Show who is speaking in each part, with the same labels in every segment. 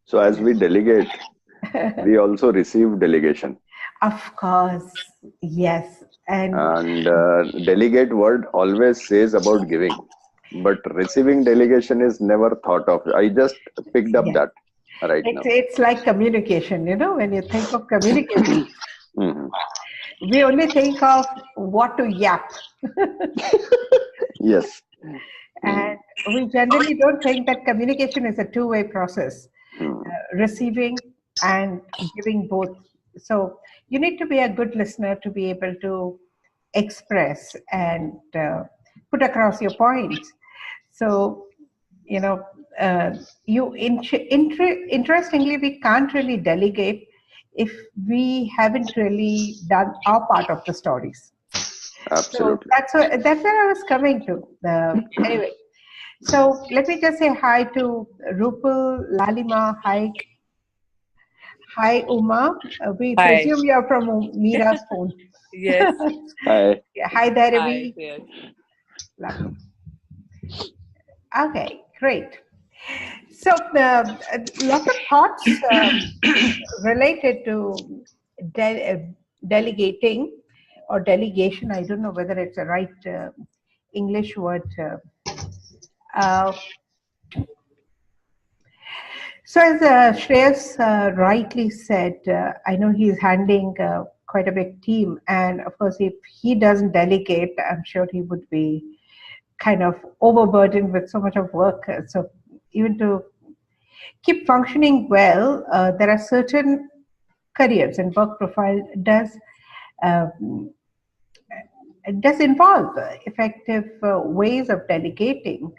Speaker 1: So as we delegate, we also receive delegation.
Speaker 2: Of course, yes.
Speaker 1: And delegate word always says about giving, but receiving delegation is never thought of. I just picked up
Speaker 2: Yes,
Speaker 1: that right now.
Speaker 2: it's like communication. When you think of communication,
Speaker 1: Mhm.
Speaker 2: we only think of what to yap.
Speaker 1: Yes.
Speaker 2: And we generally don't think that communication is a two-way process,
Speaker 1: Mm.
Speaker 2: receiving and giving both. So you need to be a good listener to be able to express and put across your points. So, you know, interestingly, we can't really delegate if we haven't really done our part of the stories. So
Speaker 1: Absolutely.
Speaker 2: that's where I was coming to. Anyway, so let me just say hi to Rupal, Lalima, hi Uma. We
Speaker 3: Hi.
Speaker 2: presume you're from Meera's phone.
Speaker 3: Yes.
Speaker 1: Hi.
Speaker 2: Hi there,
Speaker 3: Hi.
Speaker 2: Ravi.
Speaker 3: Yes.
Speaker 2: Lovely. Okay, great. So lots of thoughts related to delegating or delegation. I don't know whether it's a right English word. Uh, So as Shreyas rightly said, I know he's handling quite a big team, and of course, if he doesn't delegate, I'm sure he would be kind of overburdened with so much of work. So even to keep functioning well, there are certain careers and work profile um, does involve effective ways of delegating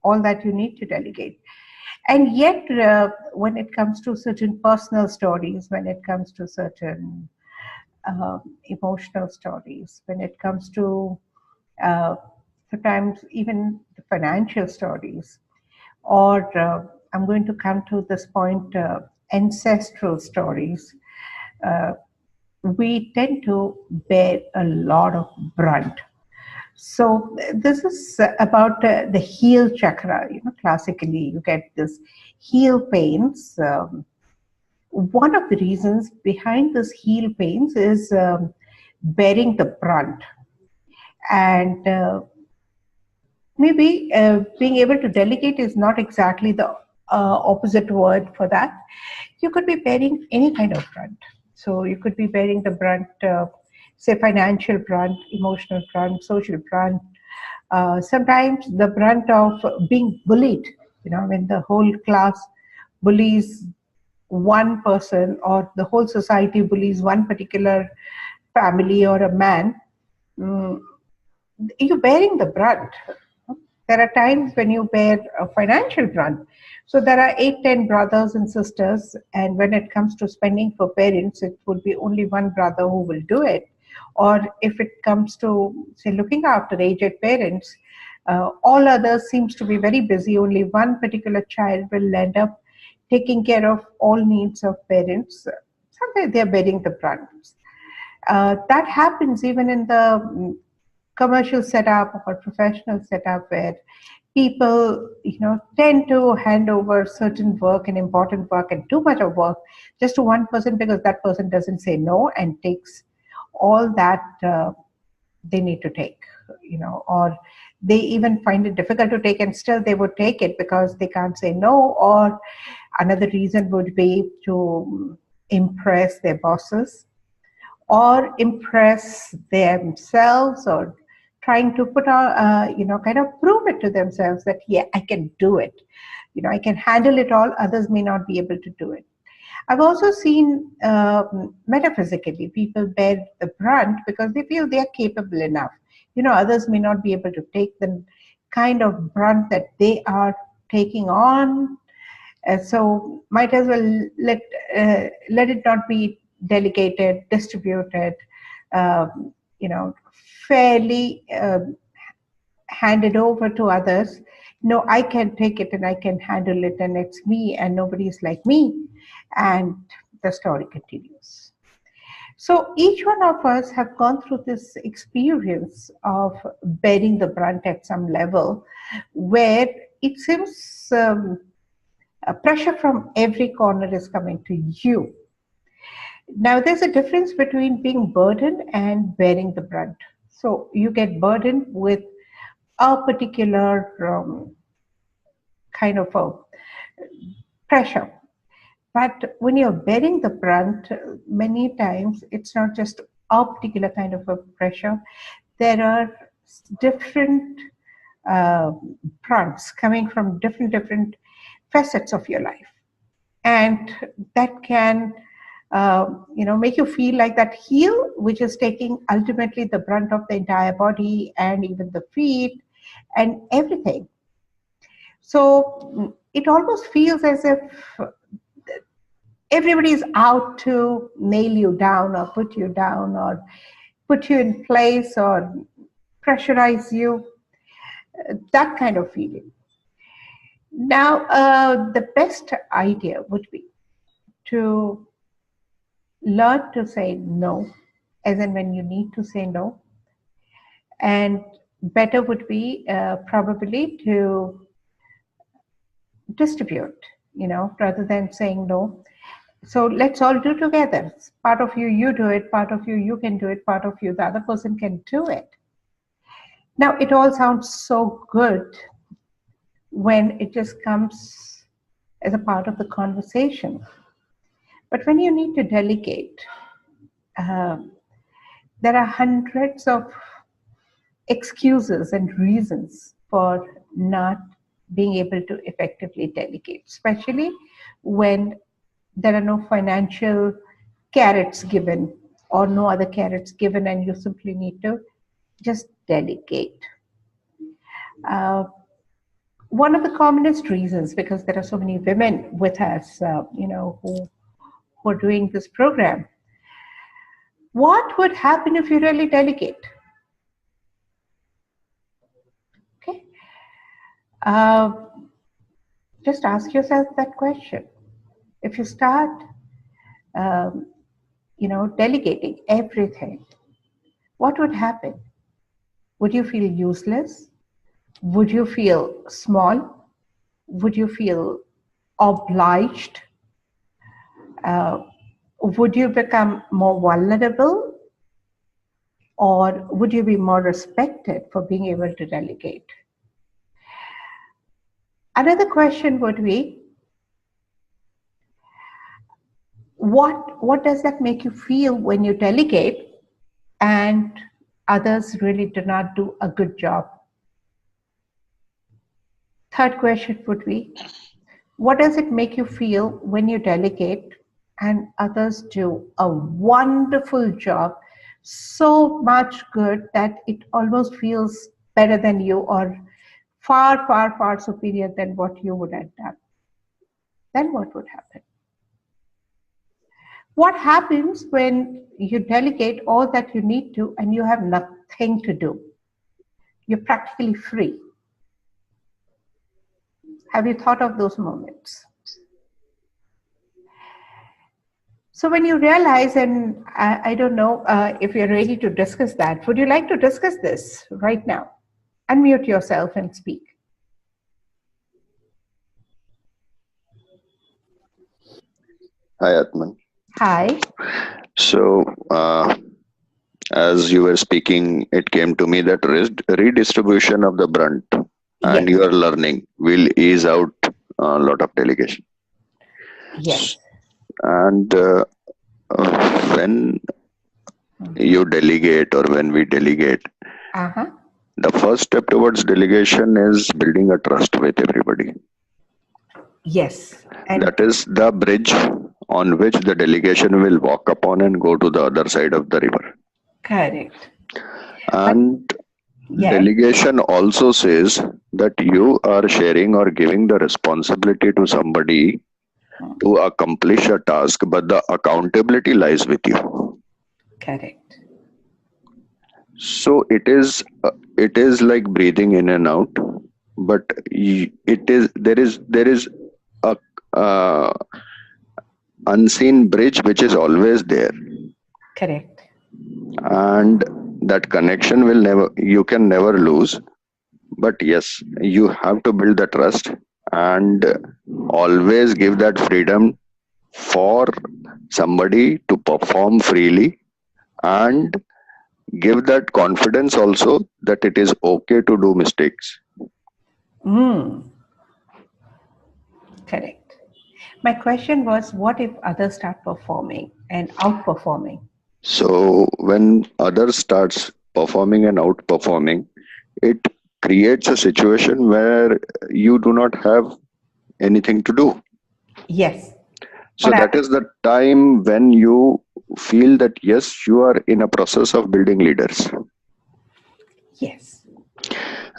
Speaker 2: all that you need to delegate. And yet, when it comes to certain personal stories, when it comes to certain emotional stories, when it comes to uh, sometimes even the financial stories, or I'm going to come to this point, ancestral stories, uh, we tend to bear a lot of brunt. So this is about the heel chakra. Classically, you get this heel pains. One of the reasons behind this heel pains is bearing the brunt, and maybe being able to delegate is not exactly the opposite word for that. You could be bearing any kind of brunt. So you could be bearing the brunt, say financial brunt, emotional brunt, social brunt. Sometimes the brunt of being bullied, when the whole class bullies one person or the whole society bullies one particular family or a man, mm, you're bearing the brunt. There are times when you bear a financial brunt. So there are 8, 10 brothers and sisters, and when it comes to spending for parents, it would be only one brother who will do it. Or if it comes to, say, looking after aged parents, all others seems to be very busy. Only one particular child will end up taking care of all needs of parents. Sometimes they're bearing the brunt. That happens even in the commercial setup or professional setup where people tend to hand over certain work and important work and too much of work just to one person because that person doesn't say no and takes all that they need to take, or they even find it difficult to take and still they would take it because they can't say no. Or another reason would be to impress their bosses or impress themselves, or trying to put on, kind of prove it to themselves that, yeah, I can do it. I can handle it all. Others may not be able to do it. I've also seen metaphysically people bear the brunt because they feel they are capable enough. Others may not be able to take the kind of brunt that they are taking on. So might as well let it not be delegated, distributed, fairly handed over to others. No, I can take it and I can handle it, and it's me, and nobody's like me, and the story continues. So each one of us have gone through this experience of bearing the brunt at some level, where it seems pressure from every corner is coming to you. Now, there's a difference between being burdened and bearing the brunt. So you get burdened with a particular kind of a pressure. But when you're bearing the brunt, many times it's not just a particular kind of a pressure. There are different uh, brunts coming from different facets of your life, and that can make you feel like that heel, which is taking ultimately the brunt of the entire body and even the feet and everything. So it almost feels as if everybody's out to nail you down or put you in place or pressurize you, that kind of feeling. Now, the best idea would be to learn to say no, as in when you need to say no. And better would be probably to distribute, rather than saying no. So let's all do together. Part of you, you do it. Part of you, you can do it. Part of you, the other person can do it. Now, it all sounds so good when it just comes as a part of the conversation. But when you need to delegate, there are hundreds of excuses and reasons for not being able to effectively delegate, especially when there are no financial carrots given or no other carrots given, and you simply need to just delegate. Uh, One of the commonest reasons, because there are so many women with us, who are doing this program, what would happen if you really delegate? Okay, uh, just ask yourself that question. If you start, um, delegating everything, what would happen? Would you feel useless? Would you feel small? Would you feel obliged? Uh, would you become more vulnerable? Or would you be more respected for being able to delegate? Another question would be, what does that make you feel when you delegate and others really do not do a good job? Third question would be, what does it make you feel when you delegate and others do a wonderful job, so much good that it almost feels better than you or far, far, far superior than what you would have done? Then what would happen? What happens when you delegate all that you need to and you have nothing to do? You're practically free. Have you thought of those moments? So when you realize, and I don't know if you're ready to discuss that, would you like to discuss this right now? Unmute yourself and speak.
Speaker 1: Hi, Aatmn.
Speaker 2: Hi.
Speaker 1: So, as you were speaking, it came to me that redistribution of the brunt and
Speaker 2: Yes.
Speaker 1: your learning will ease out a lot of delegation.
Speaker 2: Yes.
Speaker 1: And when you delegate or when we delegate,
Speaker 2: Uh-huh.
Speaker 1: the first step towards delegation is building a trust with everybody.
Speaker 2: Yes. And
Speaker 1: That is the bridge on which the delegation will walk upon and go to the other side of the river.
Speaker 2: correct.
Speaker 1: And
Speaker 2: Yes.
Speaker 1: delegation also says that you are sharing or giving the responsibility to somebody to accomplish a task, but the accountability lies with you.
Speaker 2: Correct.
Speaker 1: So it is like breathing in and out, but there is a unseen bridge which is always there,
Speaker 2: Correct.
Speaker 1: and that connection will never, you can never lose. But yes, you have to build the trust, and always give that freedom for somebody to perform freely, and give that confidence also that it is okay to do mistakes.
Speaker 2: Correct. My question was, what if others start performing and outperforming?
Speaker 1: So when others starts performing and outperforming, it creates a situation where you do not have anything to do.
Speaker 2: Yes.
Speaker 1: So
Speaker 2: What
Speaker 1: that
Speaker 2: happens?
Speaker 1: is the time when you feel that yes, you are in a process of building leaders.
Speaker 2: Yes.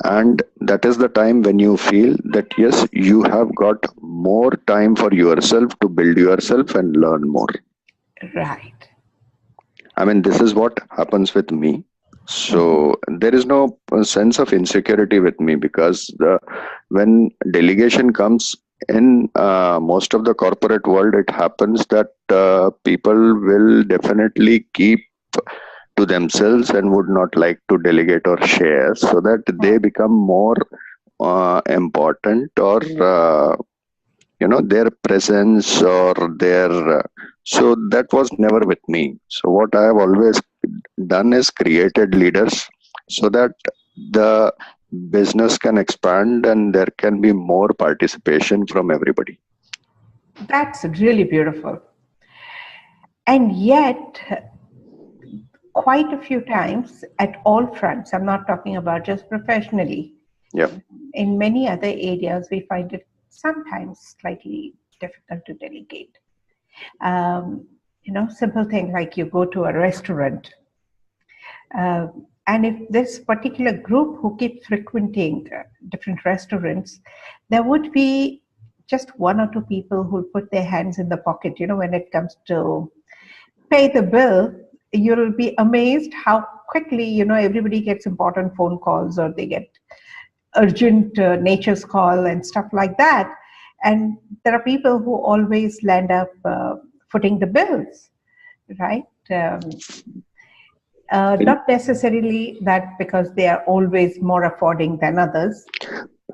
Speaker 1: And that is the time when you feel that yes, you have got more time for yourself to build yourself and learn more.
Speaker 2: Right.
Speaker 1: I mean, this is what happens with me. So there is no sense of insecurity with me, because when delegation comes in most of the corporate world, it happens that people will definitely keep to themselves and would not like to delegate or share, so that they become more important, or their presence or their so that was never with me. So what I have always done is created leaders, so that the business can expand and there can be more participation from everybody.
Speaker 2: That's really beautiful. And yet, quite a few times at all fronts, I'm not talking about just professionally,
Speaker 1: Yeah.
Speaker 2: in many other areas, we find it sometimes slightly difficult to delegate. Simple thing like you go to a restaurant, and if this particular group who keep frequenting different restaurants, there would be just one or two people who put their hands in the pocket. When it comes to pay the bill, you'll be amazed how quickly everybody gets important phone calls, or they get urgent nature's call and stuff like that. And there are people who always land up footing the bills, right?
Speaker 1: in,
Speaker 2: Not necessarily that because they are always more affording than others.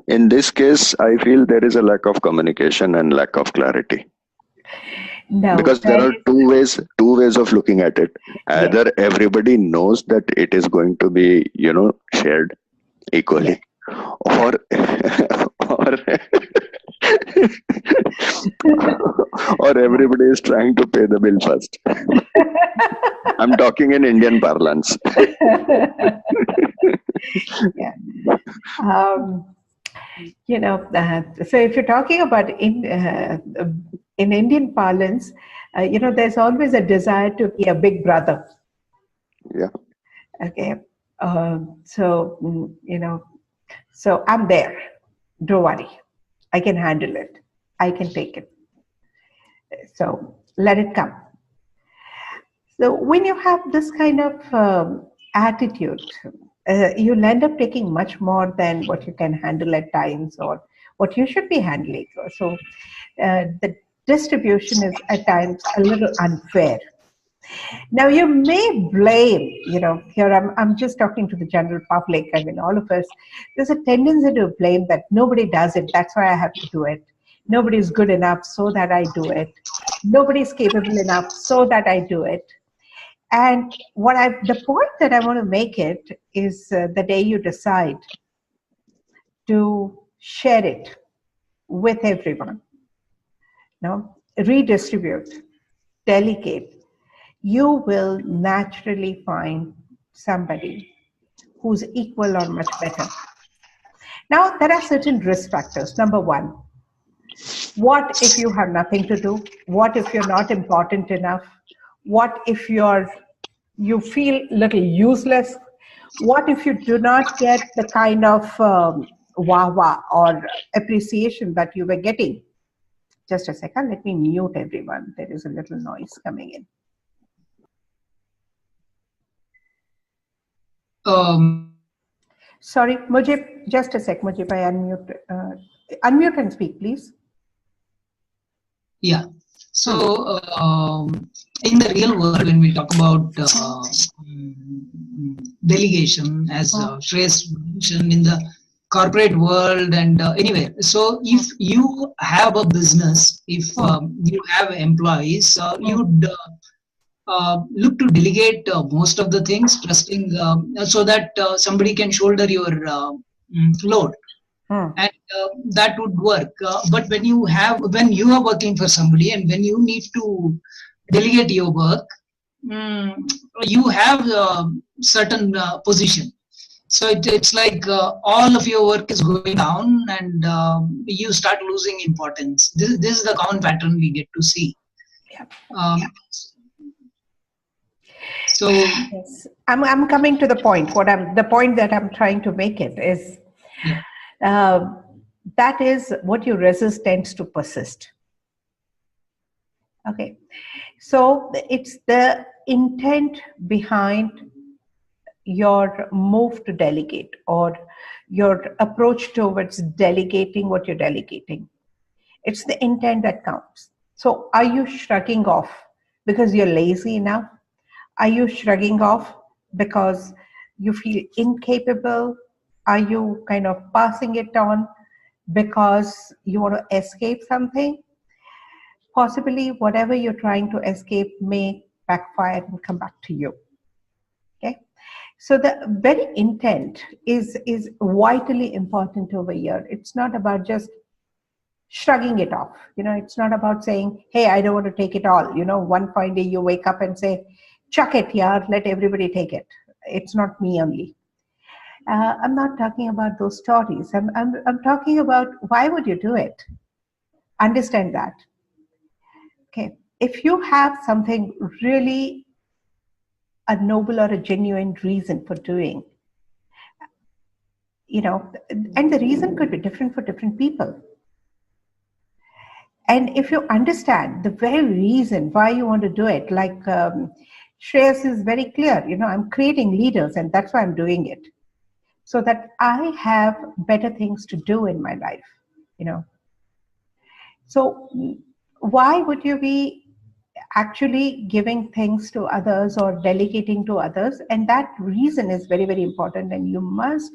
Speaker 1: in this case, I feel there is a lack of communication and lack of clarity,
Speaker 2: No,
Speaker 1: because there
Speaker 2: there
Speaker 1: are
Speaker 2: is.
Speaker 1: two ways of looking at it.
Speaker 2: Yes,
Speaker 1: Either everybody knows that it is going to be shared
Speaker 2: yes,
Speaker 1: equally, or or or everybody is trying to pay the bill first. I'm talking in Indian parlance.
Speaker 2: yeah. Um, so if you're talking about in Indian parlance, there's always a desire to be a big brother.
Speaker 1: Yeah.
Speaker 2: Okay, so I'm there. Don't worry, I can handle it. I can take it. So let it come. So when you have this kind of attitude, you'll end up taking much more than what you can handle at times, or what you should be handling. So the distribution is at times a little unfair. Now you may blame, here I'm just talking to the general public. I mean, all of us, there's a tendency to blame that nobody does it. That's why I have to do it. Nobody's good enough, so that I do it. Nobody's capable enough, so that I do it. And the point that I want to make it is the day you decide to share it with everyone, redistribute, delegate, you will naturally find somebody who's equal or much better. Now, there are certain risk factors. Number one, what if you have nothing to do? What if you're not important enough? What if you feel a little useless? What if you do not get the kind of wah-wah or appreciation that you were getting? Just a second, let me mute everyone. There is a little noise coming in. Sorry, Mujib, just a sec. Mujib, I unmute. Unmute and speak, please.
Speaker 3: Yeah. So, in the real world, when we talk about delegation, as Shreyas mentioned, in the corporate world and anywhere. So if you have a business, if you have employees, you'd look to delegate most of the things, trusting so that somebody can shoulder your load, and that would work. But when you are working for somebody and when you need to delegate your work, you have a certain position. So it's like all of your work is going down, and you start losing importance. This is the common pattern we get to see. So
Speaker 2: yes, I'm coming to the point. The point that I'm trying to make it is that is what you resist tends to persist. Okay, so it's the intent behind your move to delegate or your approach towards delegating what you're delegating. It's the intent that counts. So are you shrugging off because you're lazy now? Are you shrugging off because you feel incapable? Are you kind of passing it on because you want to escape something? Possibly whatever you're trying to escape may backfire and come back to you. Okay? So the very intent is vitally important over here. It's not about just shrugging it off. It's not about saying, hey, I don't want to take it all. One fine day you wake up and say, chuck it, yeah, let everybody take it. It's not me only. I'm not talking about those stories. I'm talking about why would you do it? Understand that. Okay. If you have something really a noble or a genuine reason for doing, and the reason could be different for different people. And if you understand the very reason why you want to do it, like Shreyas is very clear, I'm creating leaders and that's why I'm doing it. So that I have better things to do in my life, So why would you be actually giving things to others or delegating to others? And that reason is very, very important. And you must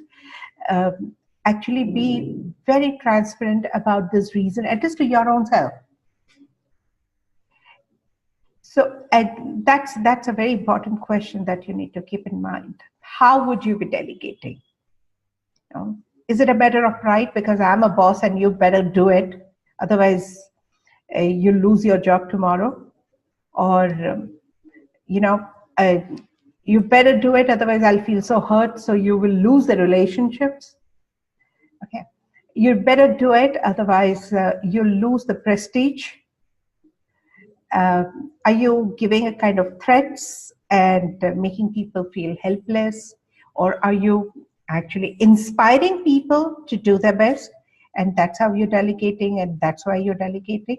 Speaker 2: actually be very transparent about this reason, at least to your own self. So that's a very important question that you need to keep in mind. How would you be delegating? Is it a matter of pride because I'm a boss and you better do it, otherwise you'll lose your job tomorrow? Or, you better do it, otherwise I'll feel so hurt, so you will lose the relationships. Okay, you better do it, otherwise you'll lose the prestige. Are you giving a kind of threats and making people feel helpless? Or are you actually inspiring people to do their best? And that's how you're delegating, and that's why you're delegating.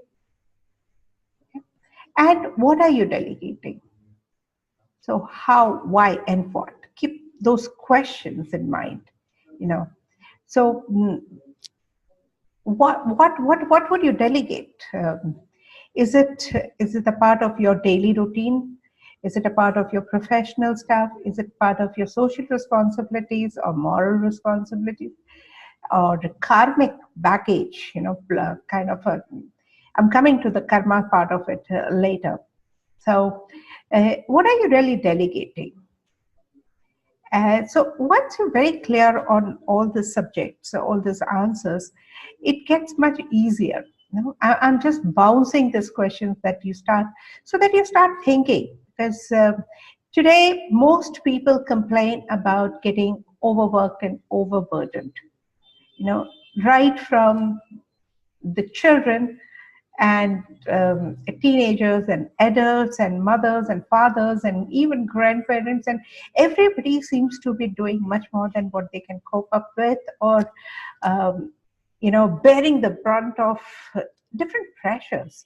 Speaker 2: Okay. And what are you delegating? So how, why, and what? Keep those questions in mind. So what would you delegate? Is it a part of your daily routine? Is it a part of your professional stuff? Is it part of your social responsibilities or moral responsibilities? Or the karmic baggage, kind of I'm coming to the karma part of it later. So what are you really delegating? So once you're very clear on all the subjects, all these answers, it gets much easier. I'm just bouncing these questions that you start, so that you start thinking. Because today, most people complain about getting overworked and overburdened. Right from the children and teenagers and adults and mothers and fathers and even grandparents, and everybody seems to be doing much more than what they can cope up with, or bearing the brunt of different pressures.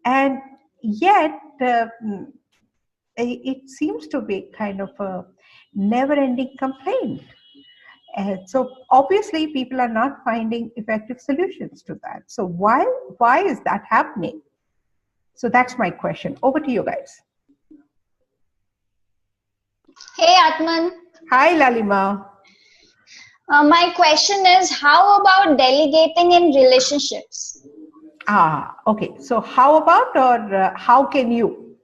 Speaker 2: And yet it seems to be kind of a never-ending complaint. So obviously people are not finding effective solutions to that. So why is that happening? So that's my question. Over to you guys.
Speaker 4: Hey Aatmn.
Speaker 2: Hi Lalima.
Speaker 4: My question is, how about delegating in relationships?
Speaker 2: Okay. So how about, or how can you?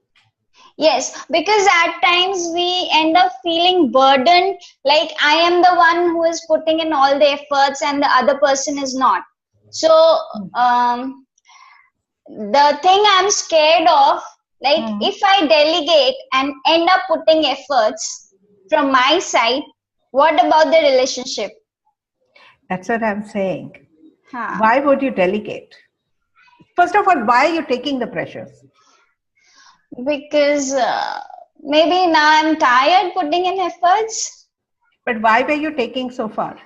Speaker 4: Yes, because at times we end up feeling burdened, like I am the one who is putting in all the efforts and the other person is not. So the thing I'm scared of, like if I delegate and end up putting efforts from my side, what about the relationship?
Speaker 2: That's what I'm saying.
Speaker 4: Huh.
Speaker 2: Why would you delegate? First of all, why are you taking the pressures?
Speaker 4: Because maybe now I'm tired putting in efforts.
Speaker 2: But why were you taking so far?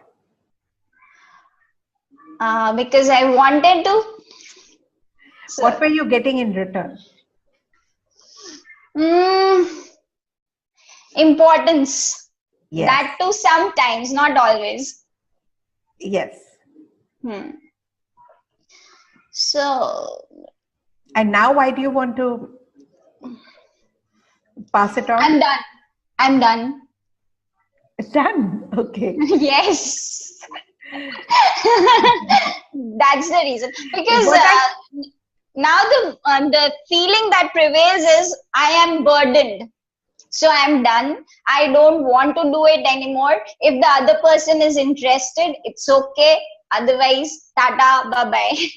Speaker 4: Because I wanted to. So,
Speaker 2: what were you getting in return?
Speaker 4: Importance.
Speaker 2: Yes.
Speaker 4: That too sometimes, not always.
Speaker 2: Yes.
Speaker 4: So.
Speaker 2: And now why do you want to pass it on?
Speaker 4: I'm done. I'm done.
Speaker 2: It's done. Okay.
Speaker 4: Yes. That's the reason. Because now the feeling that prevails is I am burdened. So I'm done. I don't want to do it anymore. If the other person is interested, it's okay. Otherwise, tata, bye-bye.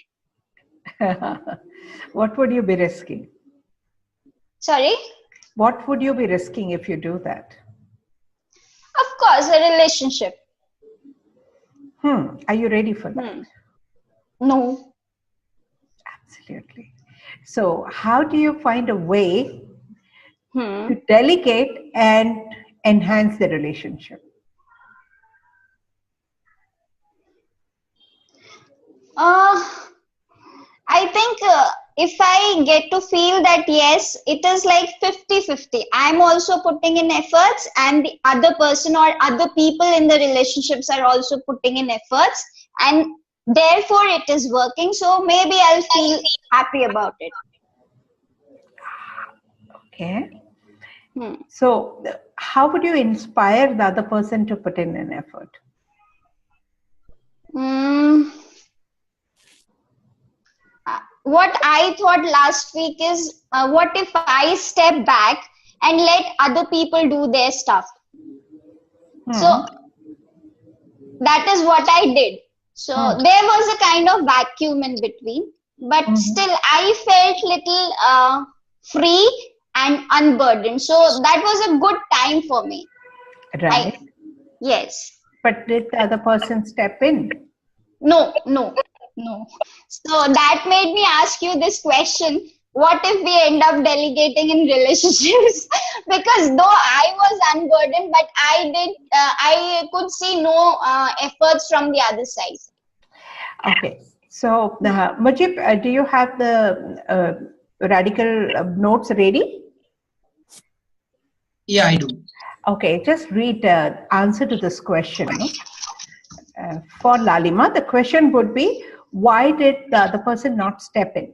Speaker 2: What would you be risking?
Speaker 4: Sorry?
Speaker 2: What would you be risking if you do that?
Speaker 4: Of course, a relationship.
Speaker 2: Are you ready for that?
Speaker 4: No.
Speaker 2: Absolutely. So how do you find a way to delegate and enhance the relationship?
Speaker 4: I think if I get to feel that yes, it is like 50-50. I'm also putting in efforts and the other person or other people in the relationships are also putting in efforts, and therefore it is working. So maybe I'll feel happy about it.
Speaker 2: Okay. So how would you inspire the other person to put in an effort?
Speaker 4: What I thought last week is, what if I step back and let other people do their stuff? So that is what I did. So there was a kind of vacuum in between, but still I felt little free and unburdened. So that was a good time for me.
Speaker 2: Right.
Speaker 4: Yes.
Speaker 2: But did the other person step in?
Speaker 4: No. So that made me ask you this question. What if we end up delegating in relationships? Because though I was unburdened, but I could see no efforts from the other side.
Speaker 2: Okay. So, Mujib, do you have the Redikall notes ready?
Speaker 3: Yeah, I do.
Speaker 2: Okay, just read the answer to this question. For Lalima, the question would be, why did the other person not step in?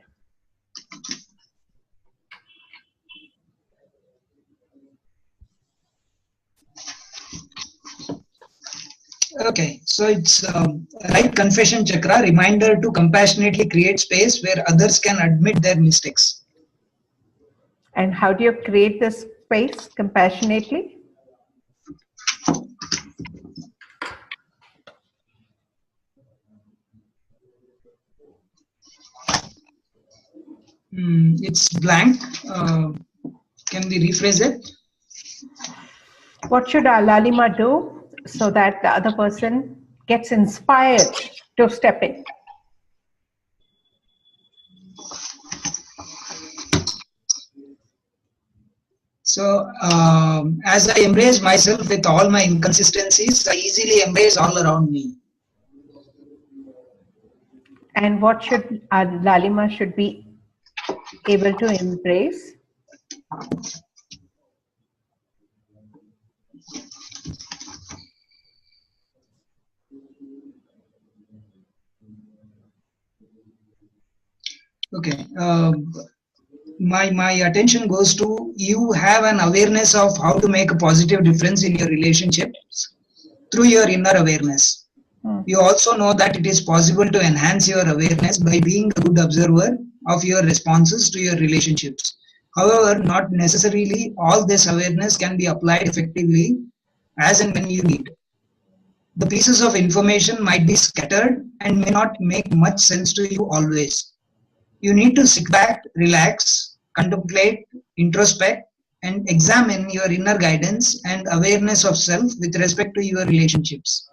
Speaker 3: Okay, so it's right confession chakra, reminder to compassionately create space where others can admit their mistakes.
Speaker 2: And how do you create this space compassionately?
Speaker 3: It's blank. Can we rephrase it?
Speaker 2: What should Lalima do so that the other person gets inspired to step in?
Speaker 3: So, as I embrace myself with all my inconsistencies, I easily embrace all around me.
Speaker 2: And what should Lalima should be able to embrace?
Speaker 3: Okay. My attention goes to, you have an awareness of how to make a positive difference in your relationships. through your inner awareness. You also know that it is possible to enhance your awareness by being a good observer of your responses to your relationships. However, not necessarily all this awareness can be applied effectively as and when you need. The pieces of information might be scattered and may not make much sense to you always. You need to sit back, relax, contemplate, introspect, and examine your inner guidance and awareness of self with respect to your relationships.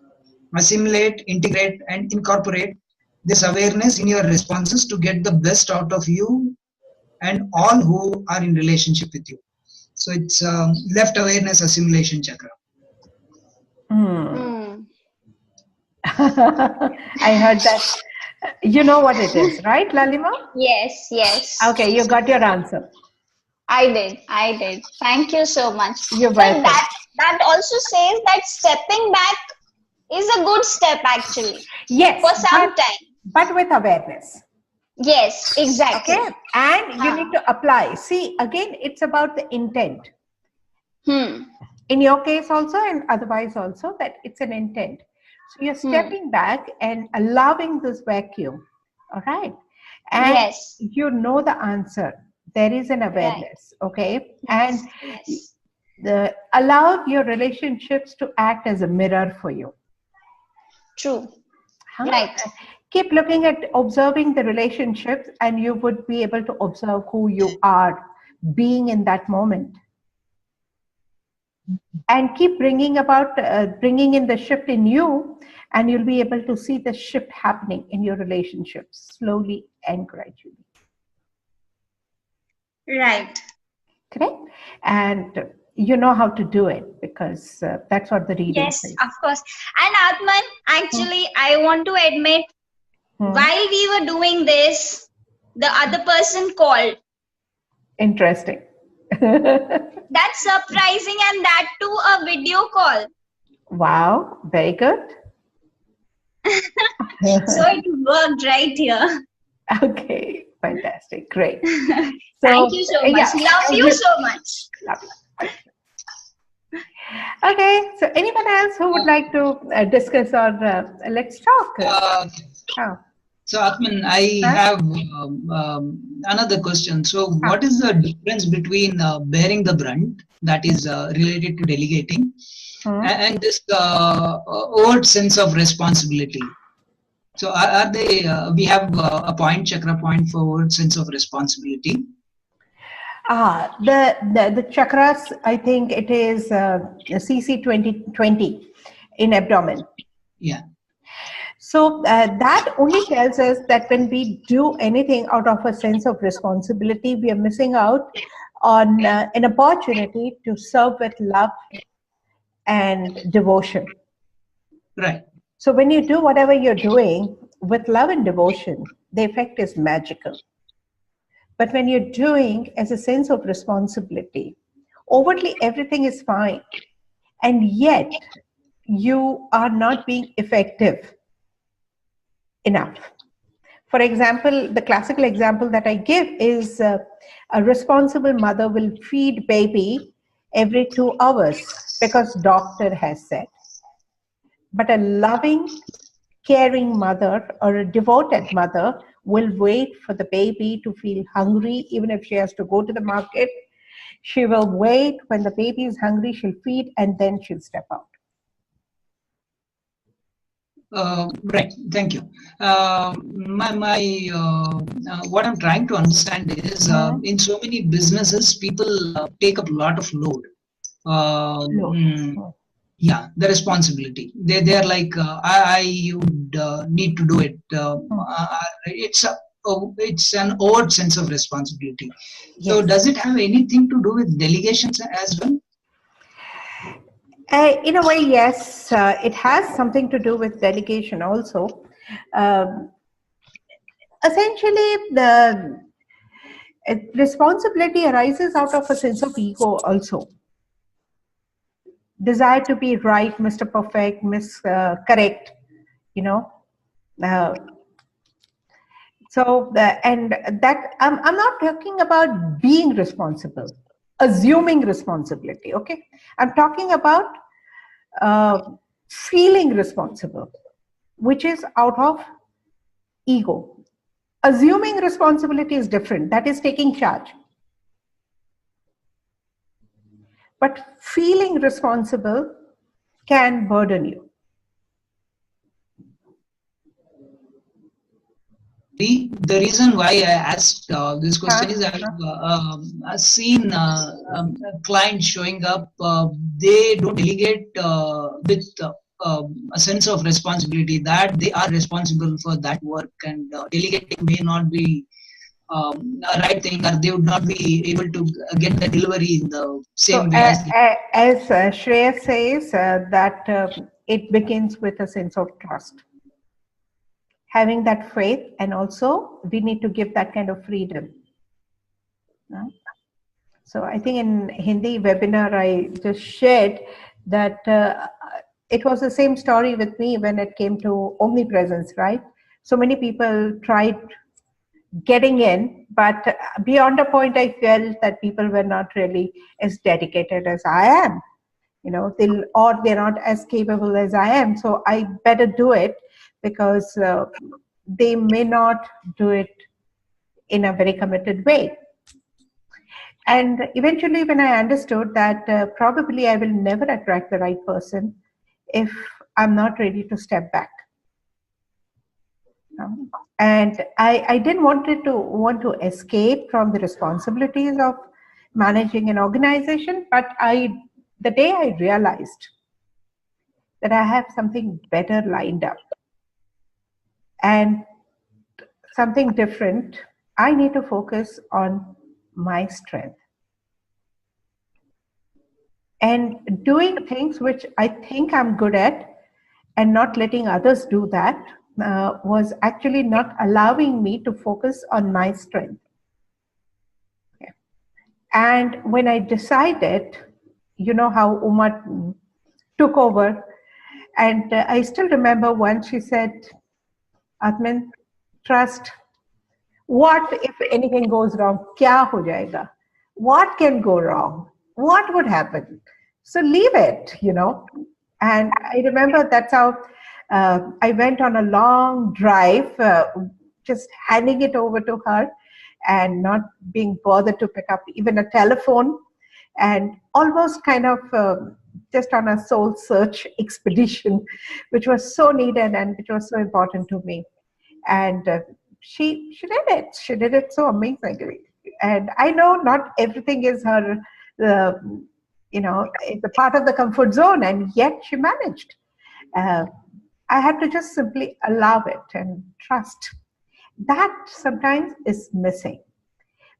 Speaker 3: Assimilate, integrate, and incorporate this awareness in your responses to get the best out of you and all who are in relationship with you. So it's left awareness assimilation chakra.
Speaker 2: I heard that. You know what it is, right, Lalima?
Speaker 4: Yes, yes.
Speaker 2: Okay, you got your answer.
Speaker 4: I did. Thank you so much.
Speaker 2: You're welcome.
Speaker 4: That also says that stepping back is a good step actually.
Speaker 2: Yes.
Speaker 4: For some time.
Speaker 2: But with awareness.
Speaker 4: Yes, exactly.
Speaker 2: Okay. And you need to apply. See, again, it's about the intent. In your case also and otherwise also, that it's an intent. So you're stepping back and allowing this vacuum. All right. And you know the answer. There is an awareness. Okay. And allow your relationships to act as a mirror for you.
Speaker 4: True. Right.
Speaker 2: Keep looking at observing the relationships and you would be able to observe who you are being in that moment. And keep bringing in the shift in you, and you'll be able to see the shift happening in your relationships slowly and gradually.
Speaker 4: Right.
Speaker 2: Correct? And you know how to do it because that's what the reading says.
Speaker 4: Yes, of course. And Aatmn, actually, I want to admit, while we were doing this, the other person called.
Speaker 2: Interesting.
Speaker 4: That's surprising, and that too a video call.
Speaker 2: Wow, very good.
Speaker 4: So it worked right here.
Speaker 2: Okay, fantastic, great. So,
Speaker 4: thank you so much. Love you so much.
Speaker 2: Love you. Okay, so anyone else who would like to discuss or let's talk?
Speaker 3: So Aatmn, I have another question. So what is the difference between bearing the brunt, that is related to delegating, and this old sense of responsibility? So are they, we have a point, chakra point for old sense of responsibility.
Speaker 2: The chakras, I think it is CC 2020 in abdomen.
Speaker 3: Yeah.
Speaker 2: So that only tells us that when we do anything out of a sense of responsibility, we are missing out on an opportunity to serve with love and devotion.
Speaker 3: Right.
Speaker 2: So when you do whatever you're doing with love and devotion, the effect is magical. But when you're doing as a sense of responsibility, overtly everything is fine, and yet you are not being effective enough. For example, the classical example that I give is a responsible mother will feed baby every 2 hours because doctor has said. But a loving, caring mother or a devoted mother will wait for the baby to feel hungry, even if she has to go to the market. She will wait when the baby is hungry, she'll feed, and then she'll step out.
Speaker 3: Right, thank you. What I'm trying to understand is in so many businesses, people take up a lot of load. Yeah, the responsibility. They are like, I would need to do it. It's an odd sense of responsibility. Yes. So does it have anything to do with delegations as well?
Speaker 2: In a way, yes. It has something to do with delegation also. Essentially, the responsibility arises out of a sense of ego also. Desire to be right, Mr. Perfect, Miss Correct, you know. And that I'm not talking about being responsible, assuming responsibility. Okay, I'm talking about feeling responsible, which is out of ego. Assuming responsibility is different, that is taking charge. But feeling responsible can burden you.
Speaker 3: The reason why I asked this question is I've seen clients showing up, they don't delegate with a sense of responsibility that they are responsible for that work, and delegating may not be a right thing, or they would not be able to get the delivery in the same way
Speaker 2: as Shreya says, that it begins with a sense of trust. Having that faith, and also we need to give that kind of freedom. So I think in Hindi webinar I just shared that it was the same story with me when it came to omnipresence, right? So many people tried getting in, but beyond a point I felt that people were not really as dedicated as I am, or they're not as capable as I am. So I better do it, because they may not do it in a very committed way. And eventually when I understood that probably I will never attract the right person if I'm not ready to step back. And I didn't want to escape from the responsibilities of managing an organization, but the day I realized that I have something better lined up and something different, I need to focus on my strength. And doing things which I think I'm good at and not letting others do that was actually not allowing me to focus on my strength. Okay. And when I decided, how Uma took over, and I still remember once she said, Aatmn, trust. What if anything goes wrong? Kya ho jayega? What can go wrong? What would happen? So leave it, And I remember that's how I went on a long drive, just handing it over to her and not being bothered to pick up even a telephone, and almost kind of just on a soul search expedition, which was so needed and which was so important to me. And she did it. She did it so amazingly. And I know not everything is her, it's a part of the comfort zone, and yet she managed. I had to just simply allow it and trust. That sometimes is missing.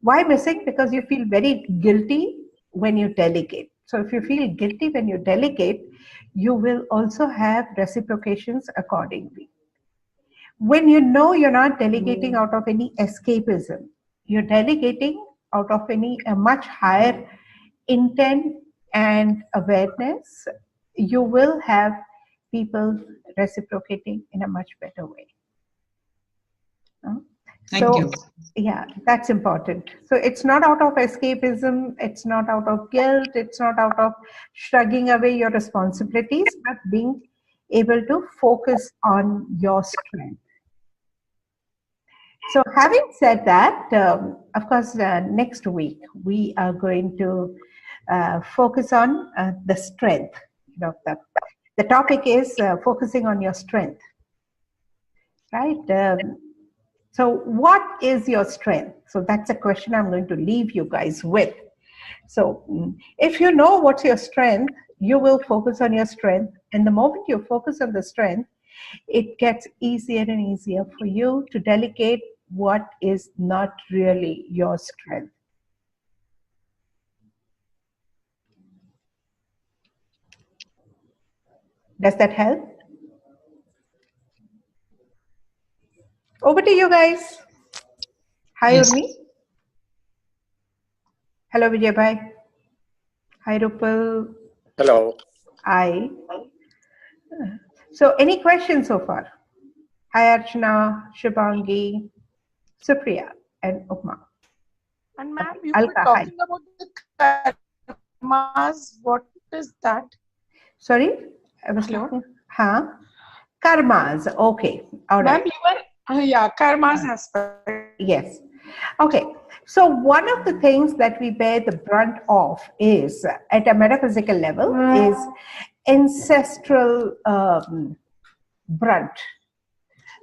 Speaker 2: Why missing? Because you feel very guilty when you delegate. So if you feel guilty when you delegate, you will also have reciprocations accordingly. When you know you're not delegating out of any escapism, you're delegating out of a much higher intent and awareness, you will have people reciprocating in a much better way.
Speaker 3: Thank you.
Speaker 2: Yeah, that's important. So it's not out of escapism, it's not out of guilt, it's not out of shrugging away your responsibilities, but being able to focus on your strength. So having said that, of course, next week we are going to focus on the strength. The topic is focusing on your strength, right? So what is your strength? So that's a question I'm going to leave you guys with. So if you know what's your strength, you will focus on your strength. And the moment you focus on the strength, it gets easier and easier for you to delegate what is not really your strength. Does that help? Over to you guys. Hi,
Speaker 3: Yes.
Speaker 2: Urmi. Hello, Vijay Bhai. Hi, Rupal.
Speaker 5: Hello.
Speaker 2: Hi. So any questions so far? Hi, Archana, Shubhangi, Supriya, and Upma.
Speaker 6: And ma'am, you
Speaker 2: Alka,
Speaker 6: were talking about the karmas. What is that?
Speaker 2: Sorry? I was
Speaker 6: Hello?
Speaker 2: talking. Karmas. Okay. All
Speaker 6: Ma'am,
Speaker 2: right.
Speaker 6: you were, yeah, karma's aspect.
Speaker 2: Yes. Okay. So one of the things that we bear the brunt of is, at a metaphysical level, is ancestral brunt.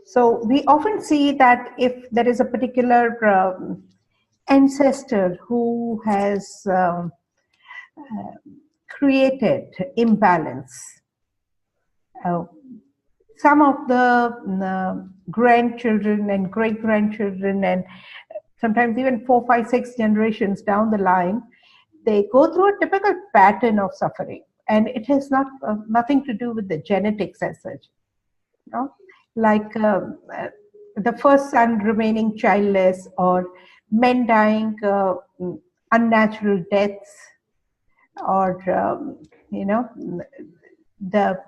Speaker 2: So we often see that if there is a particular ancestor who has created imbalance, some of the grandchildren and great grandchildren, and sometimes even 4, 5, 6 generations down the line, they go through a typical pattern of suffering, and it has nothing to do with the genetics as such. You know? Like the first son remaining childless, or men dying unnatural deaths, or the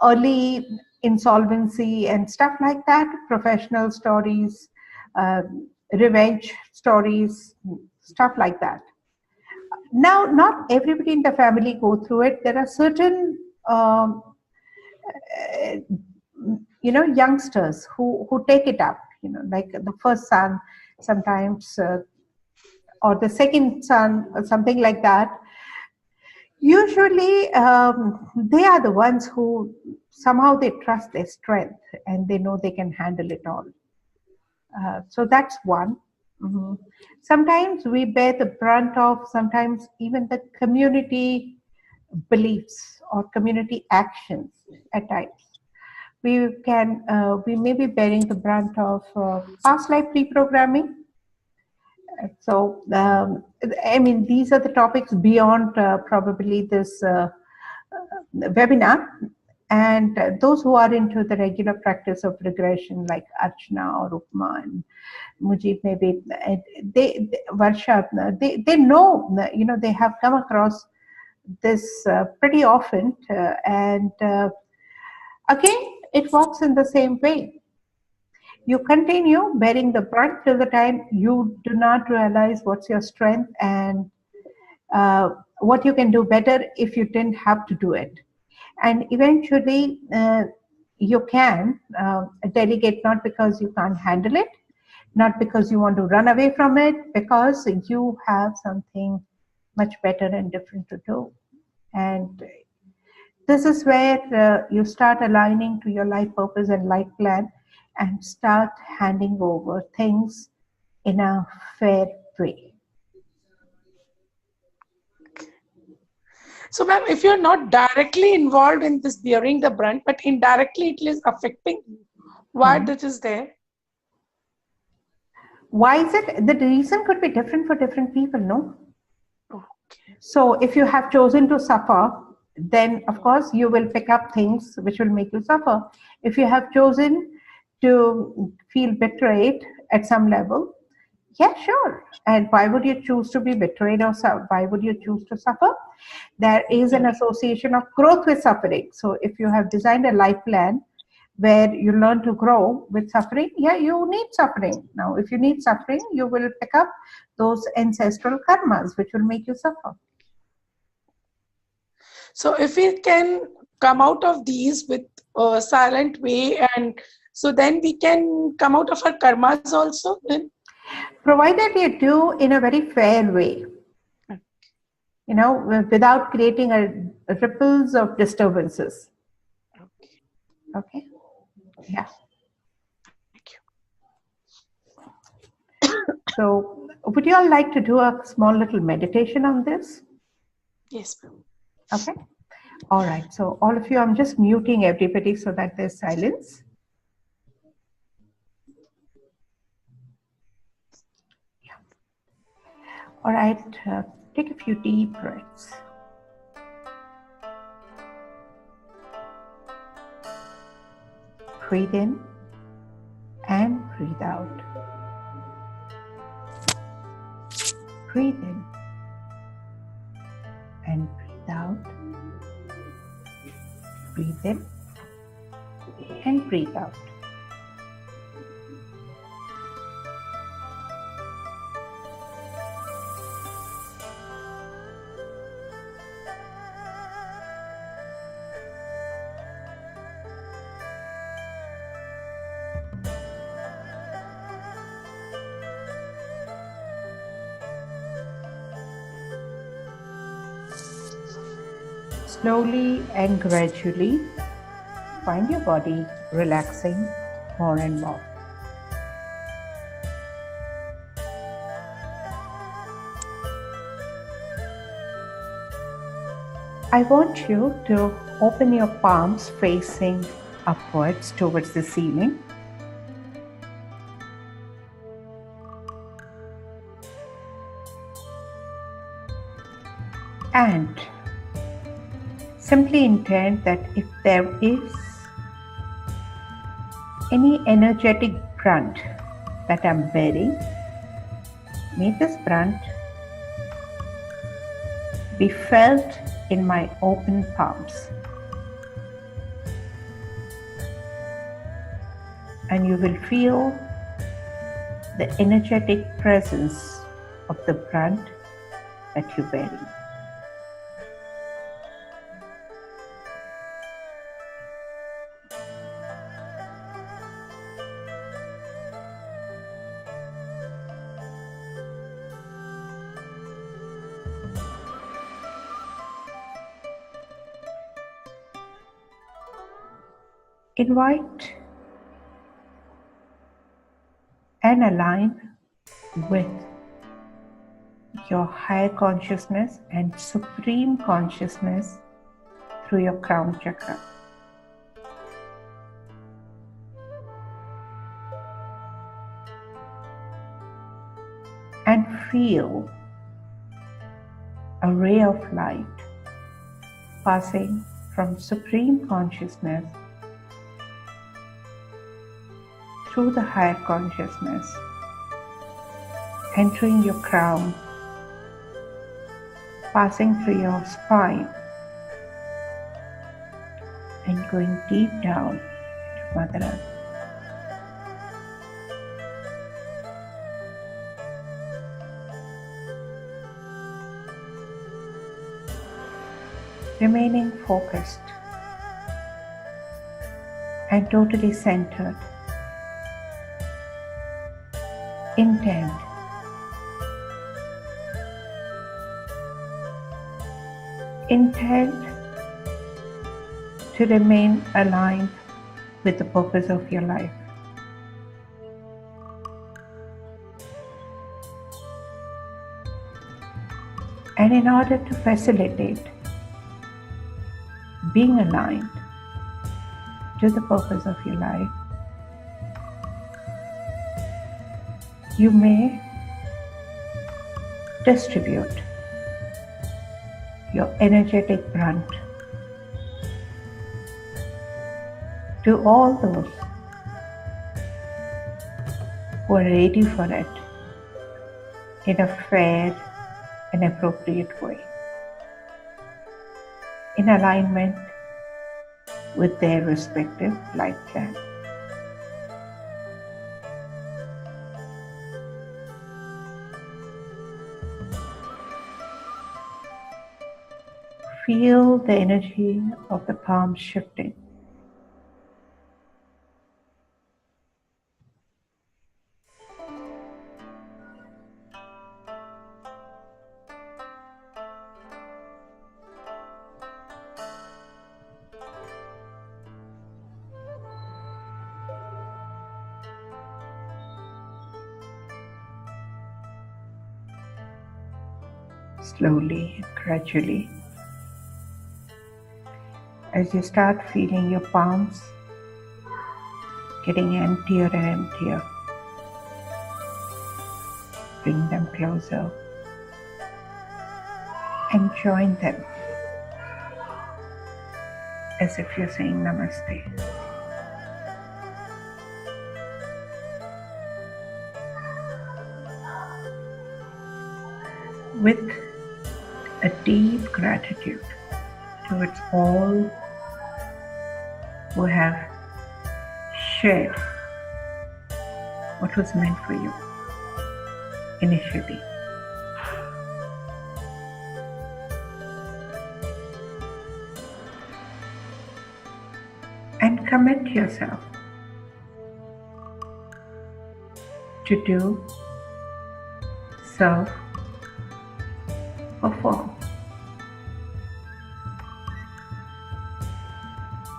Speaker 2: early insolvency and stuff like that, professional stories, revenge stories, stuff like that. Now, not everybody in the family go through it. There are certain youngsters who take it up, like the first son sometimes, or the second son, or something like that. Usually they are the ones who somehow they trust their strength and they know they can handle it all. So that's one. Mhm. Sometimes we bear the brunt of sometimes even the community beliefs or community actions at times. We may be bearing the brunt of past life reprogramming. So, I mean, these are the topics beyond probably this webinar. And those who are into the regular practice of regression, like Archana or Upma and Mujib, maybe Varsha, they know, they have come across this pretty often. And again, it works in the same way. You continue bearing the brunt till the time you do not realize what's your strength and what you can do better if you didn't have to do it. And eventually you can delegate, not because you can't handle it, not because you want to run away from it, because you have something much better and different to do. And this is where you start aligning to your life purpose and life plan and start handing over things in a fair way.
Speaker 6: So, ma'am, if you're not directly involved in this bearing the brunt, but indirectly it is affecting you, why that is there?
Speaker 2: Why is it? The reason could be different for different people, no?
Speaker 6: Okay.
Speaker 2: So if you have chosen to suffer, then of course you will pick up things which will make you suffer. If you have chosen to feel betrayed at some level, yeah, sure. And why would you choose to be betrayed, or why would you choose to suffer? There is an association of growth with suffering. So if you have designed a life plan where you learn to grow with suffering, yeah, you need suffering. Now, if you need suffering, you will pick up those ancestral karmas which will make you suffer.
Speaker 6: So if we can come out of these with a silent way, and so then we can come out of our karmas also then?
Speaker 2: Provided you do in a very fair way, without creating a ripples of disturbances. Okay. Yeah.
Speaker 6: Thank you.
Speaker 2: So would you all like to do a small little meditation on this?
Speaker 6: Yes, ma'am.
Speaker 2: Okay. All right. So all of you, I'm just muting everybody so that there's silence. Yeah. All right. Take a few deep breaths. Breathe in and breathe out. Breathe in and breathe out. Breathe in and breathe out. Slowly and gradually, find your body relaxing more and more. I want you to open your palms facing upwards towards the ceiling. And simply intend that if there is any energetic brunt that I'm bearing, may this brunt be felt in my open palms. And you will feel the energetic presence of the brunt that you're bearing. Invite and align with your higher consciousness and supreme consciousness through your crown chakra. And feel a ray of light passing from supreme consciousness through the higher consciousness, entering your crown, passing through your spine, and going deep down to Mother Earth. Remaining focused and totally centered. Intent to remain aligned with the purpose of your life. And in order to facilitate being aligned to the purpose of your life, you may distribute your energetic brunt to all those who are ready for it in a fair and appropriate way, in alignment with their respective life plan. Feel the energy of the palms shifting. Slowly and gradually, as you start feeling your palms getting emptier and emptier, bring them closer and join them as if you're saying Namaste. With a deep gratitude towards all who have shared what was meant for you initially. And commit yourself to do, serve, perform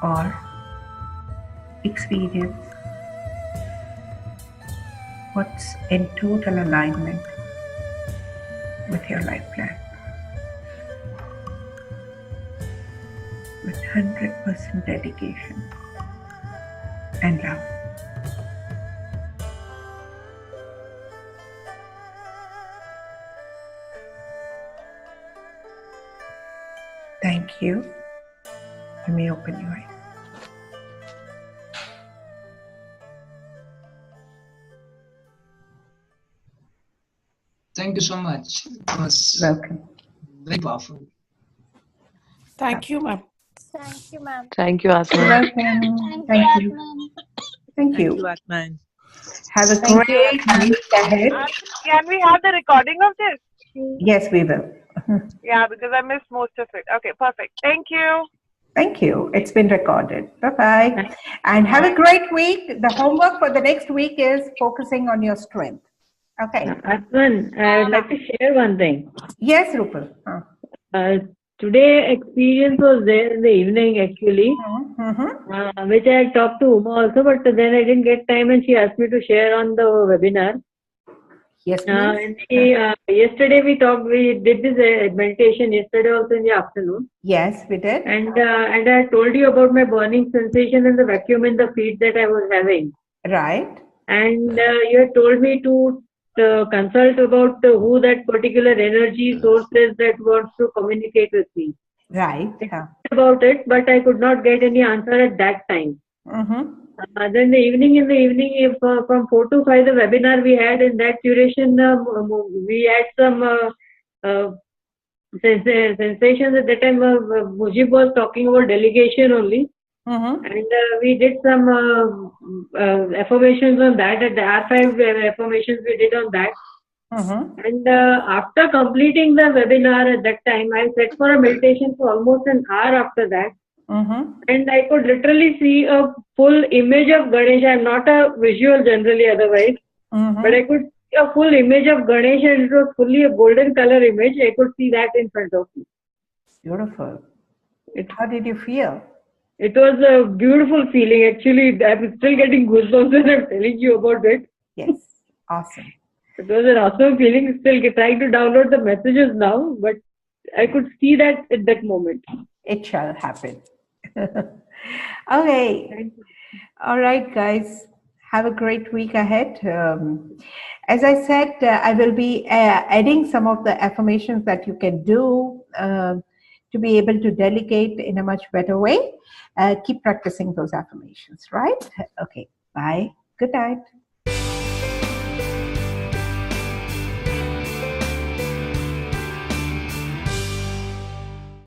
Speaker 2: or experience what's in total alignment with your life plan, with 100% dedication and love. Thank you. You may open your eyes.
Speaker 3: Thank you so much. It was
Speaker 2: Welcome.
Speaker 3: very powerful.
Speaker 6: Thank you, ma'am.
Speaker 5: Thank you, ma'am.
Speaker 7: Thank you, Aatmn.
Speaker 2: Welcome.
Speaker 4: Thank
Speaker 2: Thank
Speaker 4: you,
Speaker 2: you.
Speaker 4: Aatmn.
Speaker 2: Thank
Speaker 5: Thank
Speaker 2: you.
Speaker 5: you, Aatmn.
Speaker 2: Have a
Speaker 5: Thank you,
Speaker 2: great
Speaker 5: Aatmn.
Speaker 2: week ahead.
Speaker 8: Can we have the recording of this?
Speaker 2: Yes, we will.
Speaker 8: Yeah, because I missed most of it. Okay, perfect. Thank you.
Speaker 2: Thank you. It's been recorded. Bye-bye. And have a great week. The homework for the next week is focusing on your strength. Okay.
Speaker 9: Aatmn, I'd like to share one thing.
Speaker 2: Yes, Rupal.
Speaker 9: Today experience was there in the evening actually, which I had talked to Uma also, but then I didn't get time and she asked me to share on the webinar.
Speaker 2: Yes,
Speaker 9: And
Speaker 2: please.
Speaker 9: yesterday we did this meditation yesterday also in the afternoon.
Speaker 2: Yes, we did.
Speaker 9: And I told you about my burning sensation and the vacuum in the feet that I was having.
Speaker 2: Right.
Speaker 9: And you had told me to consult about who that particular energy source is that wants to communicate with me.
Speaker 2: Right.
Speaker 9: About it, but I could not get any answer at that time. Then in the evening, from 4 to 5, the webinar we had, in that duration, we had some sensations at that time. Mujib was talking about delegation only. And we did some affirmations on that. At the R5 affirmations we did on that. And after completing the webinar at that time, I sat for a meditation for almost an hour after that. And I could literally see a full image of Ganesha. I'm not a visual generally otherwise, but I could see a full image of Ganesha, and it was fully a golden color image. I could see that in front of me.
Speaker 2: Beautiful. How did you feel?
Speaker 9: It was a beautiful feeling. Actually, I'm still getting goosebumps when I'm telling you about it.
Speaker 2: Yes. Awesome.
Speaker 9: It was an awesome feeling. Still trying to download the messages now, but I could see that at that moment.
Speaker 2: It shall happen. Okay. All right, guys. Have a great week ahead. As I said, I will be adding some of the affirmations that you can do to be able to delegate in a much better way. Keep practicing those affirmations, right? Okay. Bye. Good night.